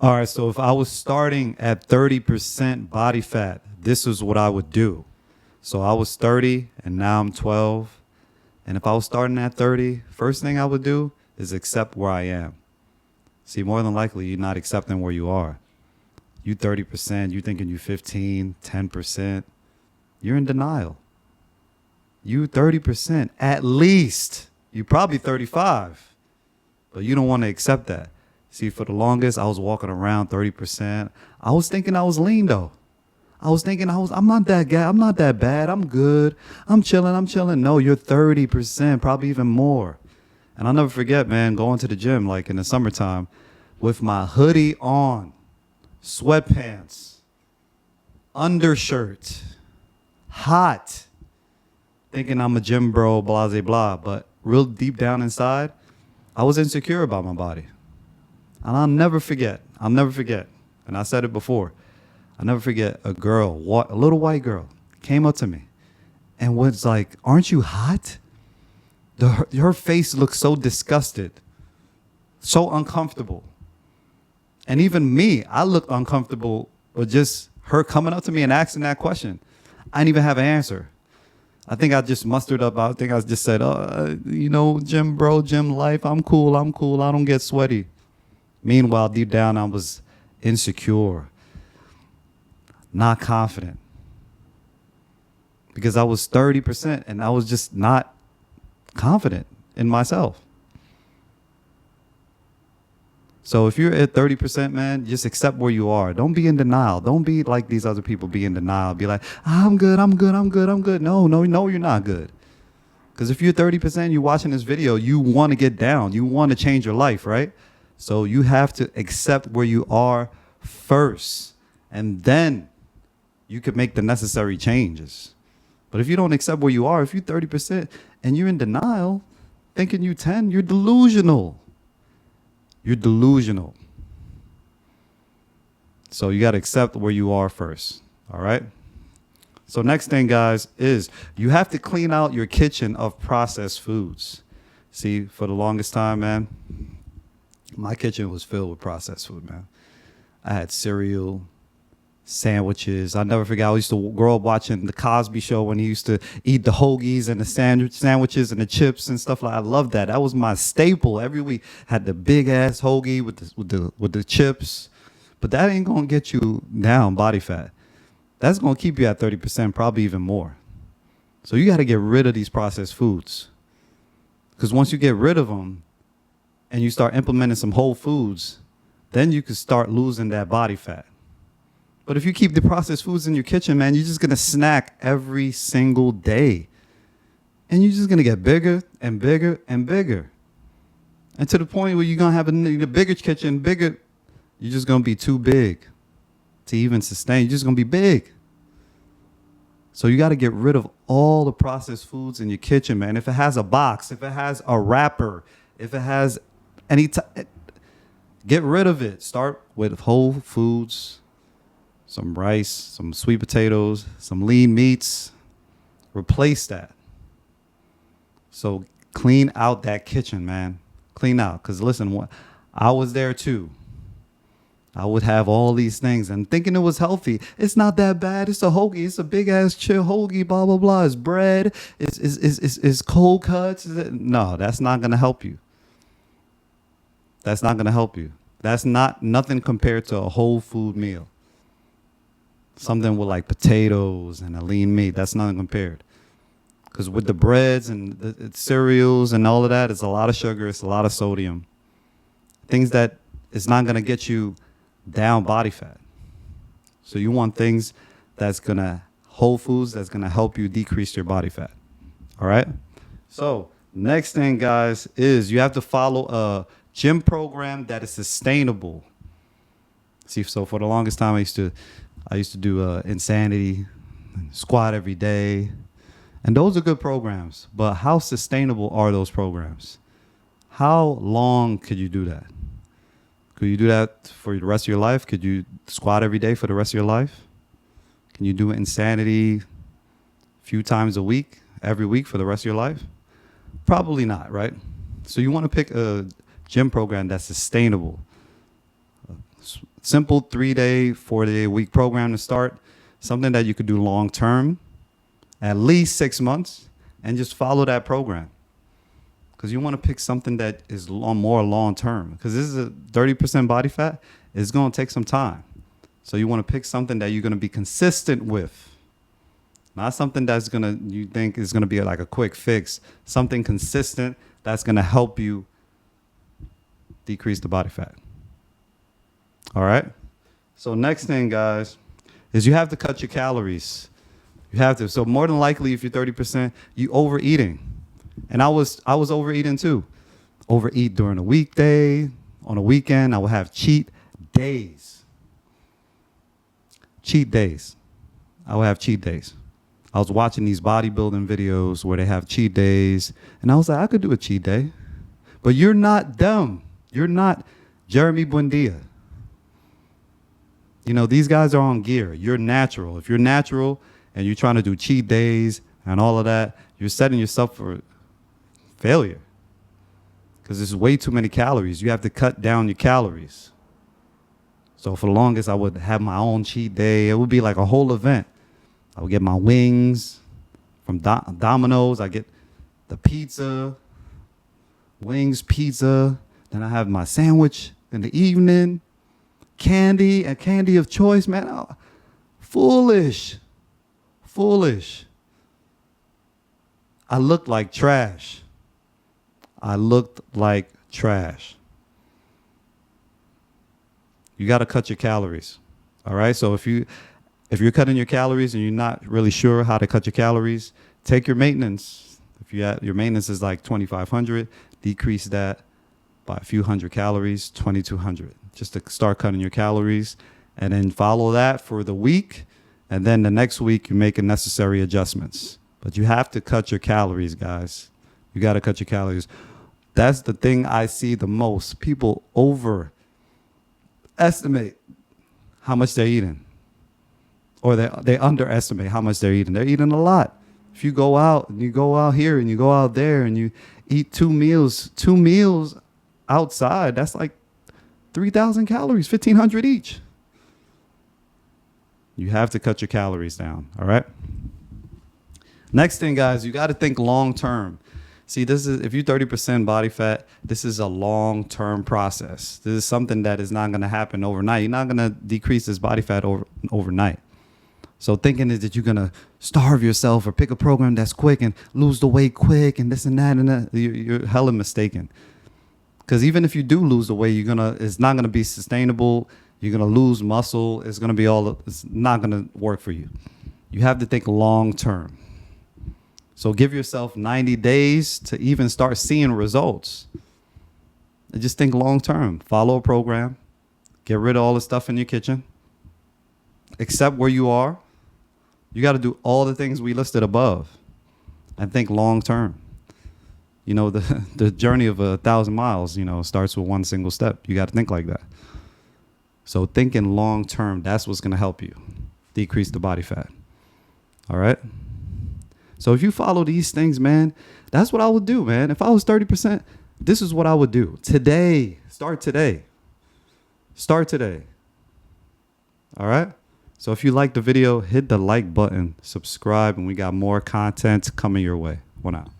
All right, so if I was starting at 30% body fat, this is what I would do. So I was 30 and now I'm 12. And if I was starting at 30, first thing I would do is accept where I am. See, more than likely, you're not accepting where you are. You 30%, you thinking you 15, 10%. You're in denial. You 30%, at least. You probably 35, but you don't want to accept that. See, for the longest, I was walking around 30%. I was thinking I was lean, though. I was thinking I'm not that guy. I'm not that bad. I'm good. I'm chilling. No, you're 30%, probably even more. And I'll never forget, man, going to the gym, like in the summertime, with my hoodie on, sweatpants, undershirt, hot, thinking I'm a gym bro, blah, blah, blah. But real deep down inside, I was insecure about my body. And I'll never forget. And I said it before. I'll never forget a girl, a little white girl, came up to me and was like, "Aren't you hot?" Her face looked so disgusted, so uncomfortable. And even me, I looked uncomfortable with just her coming up to me and asking that question. I didn't even have an answer. I think I just mustered up. I think I just said, gym bro, gym life, I'm cool. I don't get sweaty. Meanwhile, deep down, I was insecure, not confident, because I was 30% and I was just not confident in myself. So if you're at 30%, man, just accept where you are. Don't be in denial. Don't be like these other people be in denial. Be like, I'm good. No, you're not good. Because if you're 30%, you're watching this video, you want to get down. You want to change your life, right? So you have to accept where you are first, and then you could make the necessary changes. But if you don't accept where you are, if you're 30% and you're in denial, thinking you're 10, you're delusional. You're delusional. So you got to accept where you are first. All right. So next thing, guys, is you have to clean out your kitchen of processed foods. See, for the longest time, man, my kitchen was filled with processed food, man. I had cereal, sandwiches. I never forget, I used to grow up watching the Cosby Show when he used to eat the hoagies and the sandwiches and the chips and stuff like that. I loved that. That was my staple. Every week had the big ass hoagie with the chips. But that ain't gonna get you down body fat. That's gonna keep you at 30%, probably even more. So you got to get rid of these processed foods, because once you get rid of them and you start implementing some whole foods, then you can start losing that body fat. But if you keep the processed foods in your kitchen, man, you're just going to snack every single day. And you're just going to get bigger and bigger and bigger. And to the point where you're going to have a bigger kitchen, you're just going to be too big to even sustain. You're just going to be big. So you got to get rid of all the processed foods in your kitchen, man. If it has a box, if it has a wrapper, if it has any get rid of it. Start with whole foods, some rice, some sweet potatoes, some lean meats. Replace that. So clean out that kitchen, man. Clean out. Because listen, I was there too. I would have all these things and thinking it was healthy. It's not that bad. It's a hoagie. It's a big ass chill hoagie, blah, blah, blah. It's bread. It's cold cuts. No, that's not going to help you. That's not going to help you. That's nothing compared to a whole food meal. Something with like potatoes and a lean meat. That's nothing compared. Because with the breads and the cereals and all of that, it's a lot of sugar. It's a lot of sodium. Things that it's not going to get you down body fat. So you want things that's going to, whole foods that's going to help you decrease your body fat. All right. So next thing, guys, is you have to follow a gym program that is sustainable. See, so for the longest time, I used to do Insanity, squat every day. And those are good programs. But how sustainable are those programs? How long could you do that? Could you do that for the rest of your life? Could you squat every day for the rest of your life? Can you do Insanity a few times a week, every week for the rest of your life? Probably not, right? So you want to pick a gym program that's sustainable. Simple 3-day, 4-day a week program to start. Something that you could do long term, at least 6 months, and just follow that program. Because you want to pick something that is more long term. Because this is a 30% body fat. It's going to take some time. So you want to pick something that you're going to be consistent with. Not something that's you think is going to be like a quick fix. Something consistent that's going to help you decrease the body fat. All right? So next thing, guys, is you have to cut your calories. You have to. So more than likely, if you're 30%, you overeating. And I was overeating too. Overeat during a weekday. On a weekend, I would have cheat days. Cheat days. I would have cheat days. I was watching these bodybuilding videos where they have cheat days. And I was like, I could do a cheat day. But you're not dumb. You're not Jeremy Buendia. You know, these guys are on gear. You're natural. If you're natural and you're trying to do cheat days and all of that, you're setting yourself for failure. Because there's way too many calories. You have to cut down your calories. So for the longest, I would have my own cheat day. It would be like a whole event. I would get my wings from Domino's. I get the pizza, wings, pizza. Then I have my sandwich in the evening. Candy and candy of choice, man. Oh, foolish. I looked like trash. You got to cut your calories. All right. So if you're cutting your calories and you're not really sure how to cut your calories, take your maintenance. If your maintenance is like 2,500, decrease that by a few hundred calories, 2,200, just to start cutting your calories, and then follow that for the week. And then the next week you make necessary adjustments. But you have to cut your calories, guys. You got to cut your calories. That's the thing I see the most. People overestimate how much they're eating. Or they underestimate how much they're eating. They're eating a lot. If you go out and you go out here and you go out there and you eat two meals outside, that's like 3,000 calories, 1,500 each. You have to cut your calories down, all right? Next thing, guys, you got to think long term. See, if you're 30% body fat, this is a long-term process. This is something that is not going to happen overnight. You're not going to decrease this body fat overnight. So thinking that you're going to starve yourself or pick a program that's quick and lose the weight quick and this and that, you're hella mistaken. Because even if you do lose the weight, it's not going to be sustainable. You're going to lose muscle. It's not going to work for you. You have to think long term. So give yourself 90 days to even start seeing results. And just think long term. Follow a program. Get rid of all the stuff in your kitchen. Accept where you are. You got to do all the things we listed above. And think long term. You know, the journey of 1,000 miles, starts with one single step. You got to think like that. So thinking long term, that's what's going to help you decrease the body fat. All right? So if you follow these things, man, that's what I would do, man. If I was 30%, this is what I would do. Today. Start today. All right? So if you like the video, hit the like button, subscribe, and we got more content coming your way. One out.